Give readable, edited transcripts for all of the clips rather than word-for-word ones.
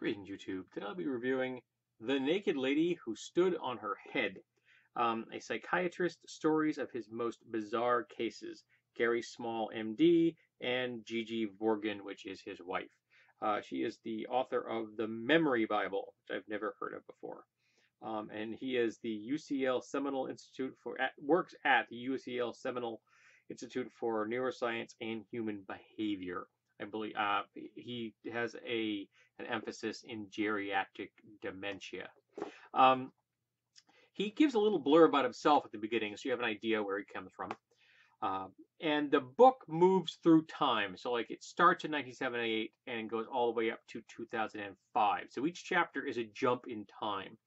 Greetings, YouTube. Today I'll be reviewing The Naked Lady Who Stood on Her Head, a psychiatrist's stories of his most bizarre cases. Gary Small, MD, and Gigi Vorgan, which is his wife. She is the author of The Memory Bible, which I've never heard of before. And he is the UCL Seminole Institute works at the UCL Seminole Institute for Neuroscience and Human Behavior. I believe he has an emphasis in geriatric dementia. Um, he gives a little blurb about himself at the beginning, so you have an idea where he comes from. And the book moves through time. So like it starts in 1978 and goes all the way up to 2005. So each chapter is a jump in time.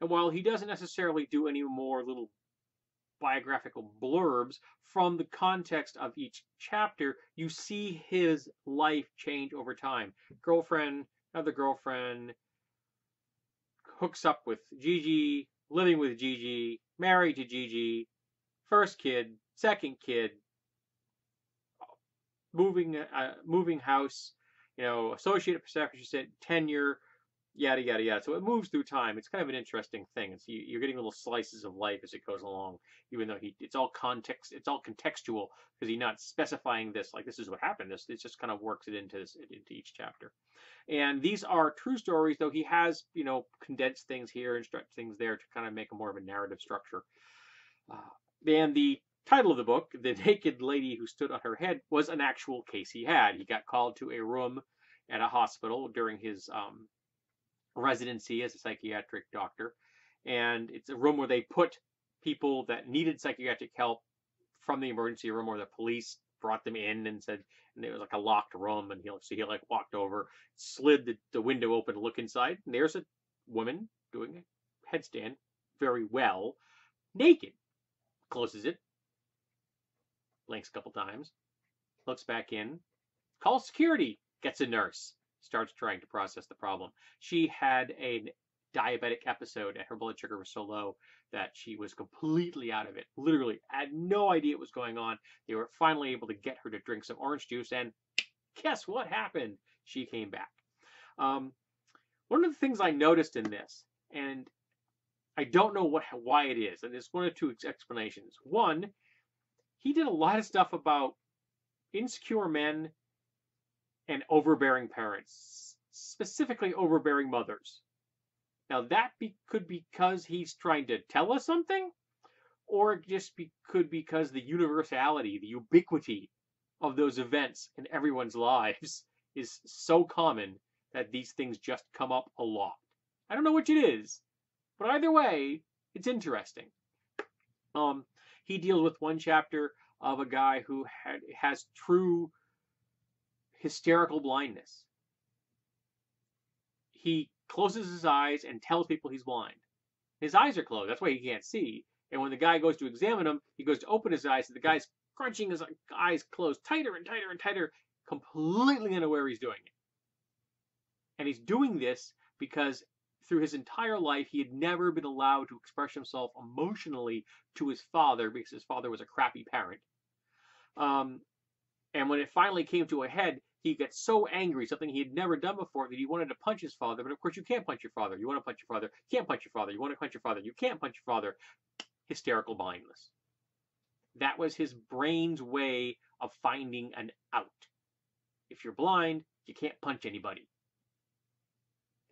And while he doesn't necessarily do any more little biographical blurbs, from the context of each chapter, you see his life change over time. Girlfriend, another girlfriend, hooks up with Gigi, living with Gigi, married to Gigi, first kid, second kid, moving house, associate professor, tenure, yada yada yada. So it moves through time. It's kind of an interesting thing. You're getting little slices of life as it goes along, even though it's all context, it's all contextual because he's not specifying this like this is what happened. It just kind of works it into each chapter. And these are true stories, though he has condensed things here and stretched things there to kind of make a more of a narrative structure. And the title of the book, The Naked Lady Who Stood on Her Head, was an actual case he had. He got called to a room at a hospital during his residency as a psychiatric doctor, and it's a room where they put people that needed psychiatric help from the emergency room, or the police brought them in and said, and it was like a locked room, and he walked over, slid the window open to look inside, and there's a woman doing a headstand very well, naked. Closes it, blinks a couple times, looks back in, calls security, gets a nurse, starts trying to process the problem. She had a diabetic episode and her blood sugar was so low that she was completely out of it. Literally had no idea what was going on. They were finally able to get her to drink some orange juice, and guess what happened? She came back. One of the things I noticed in this, and I don't know why it is, and there's one or two explanations. One, he did a lot of stuff about insecure men and overbearing parents, specifically overbearing mothers. Now that could be because he's trying to tell us something, or it just could because the universality, the ubiquity of those events in everyone's lives is so common that these things just come up a lot. I don't know which it is, but either way, it's interesting. He deals with one chapter of a guy who has true hysterical blindness. He closes his eyes and tells people he's blind. His eyes are closed, that's why he can't see. And when the guy goes to examine him, he goes to open his eyes, and the guy's crunching his eyes closed tighter and tighter and tighter, completely unaware he's doing it. And he's doing this because through his entire life, he had never been allowed to express himself emotionally to his father because his father was a crappy parent. And when it finally came to a head, he got so angry, something he had never done before, that he wanted to punch his father. But of course, you can't punch your father. You want to punch your father. You can't punch your father. You want to punch your father. You can't punch your father. Hysterical blindness. That was his brain's way of finding an out. If you're blind, you can't punch anybody.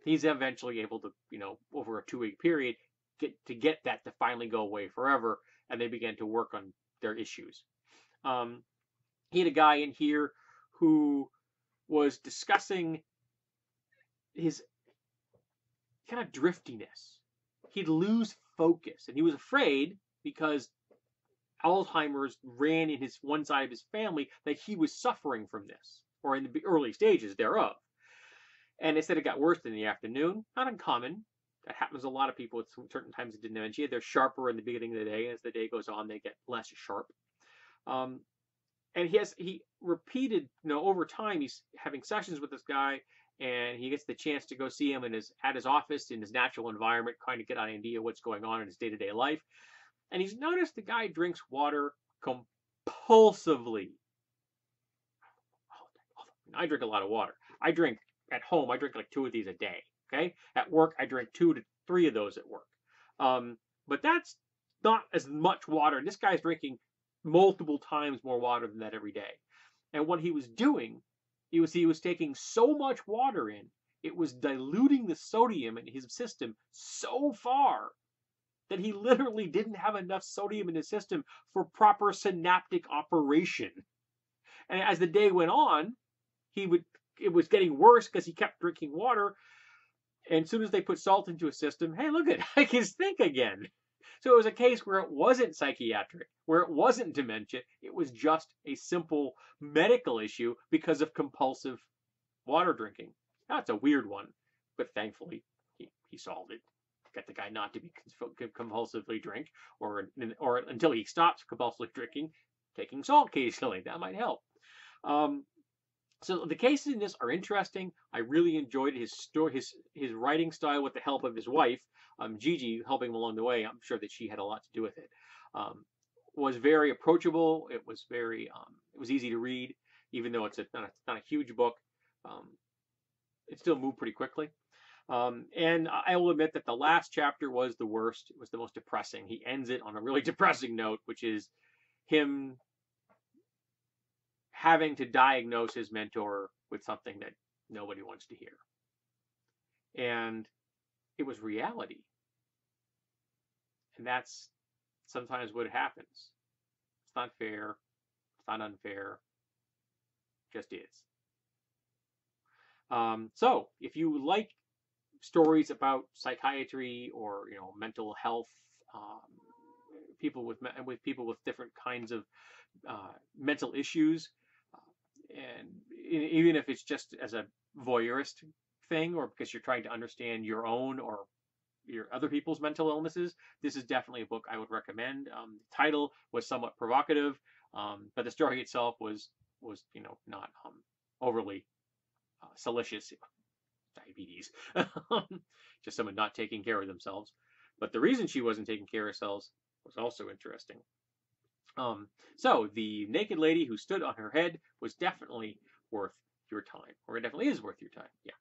He's eventually able to, over a 2-week period, get that to finally go away forever, and they began to work on their issues. He had a guy in here who was discussing his kind of driftiness. He'd lose focus, and he was afraid because Alzheimer's ran in one side of his family that he was suffering from this, or in the early stages thereof. And they said it got worse in the afternoon. Not uncommon. That happens to a lot of people at certain times of dementia. They're sharper in the beginning of the day. As the day goes on, they get less sharp. And he repeated, over time, he's having sessions with this guy, and he gets the chance to go see him at his office in his natural environment, kind of get an idea of what's going on in his day-to-day life. And he's noticed the guy drinks water compulsively. I drink a lot of water. I drink at home, I drink like 2 of these a day. Okay. At work, I drink 2 to 3 of those at work. But that's not as much water. And this guy's drinking multiple times more water than that every day. And what he was doing, he was taking so much water in, it was diluting the sodium in his system so far that he literally didn't have enough sodium in his system for proper synaptic operation. And as the day went on, it was getting worse because he kept drinking water. And as soon as they put salt into his system, hey, look at I can think again. So it was a case where it wasn't psychiatric, where it wasn't dementia. It was just a simple medical issue because of compulsive water drinking. That's a weird one, but thankfully he solved it. Get the guy not to be compulsively drink, or until he stops compulsively drinking, taking salt occasionally. That might help. So the cases in this are interesting. I really enjoyed his story, his writing style with the help of his wife, Gigi, helping him along the way. I'm sure that she had a lot to do with it. Was very approachable. It was it was easy to read, even though it's not a huge book. It still moved pretty quickly. And I will admit that the last chapter was the worst. It was the most depressing. He ends it on a really depressing note, which is him having to diagnose his mentor with something that nobody wants to hear. And it was reality. And that's sometimes what happens. It's not fair. It's not unfair. It just is. So if you like stories about psychiatry or mental health, people with different kinds of mental issues, and even if it's just as a voyeurist thing or because you're trying to understand your own or your other people's mental illnesses, this is definitely a book I would recommend. The title was somewhat provocative, but the story itself was not overly salacious. Diabetes, just someone not taking care of themselves. But the reason she wasn't taking care of herself was also interesting. So the naked lady who stood on her head was definitely worth your time, or it definitely is worth your time. Yeah.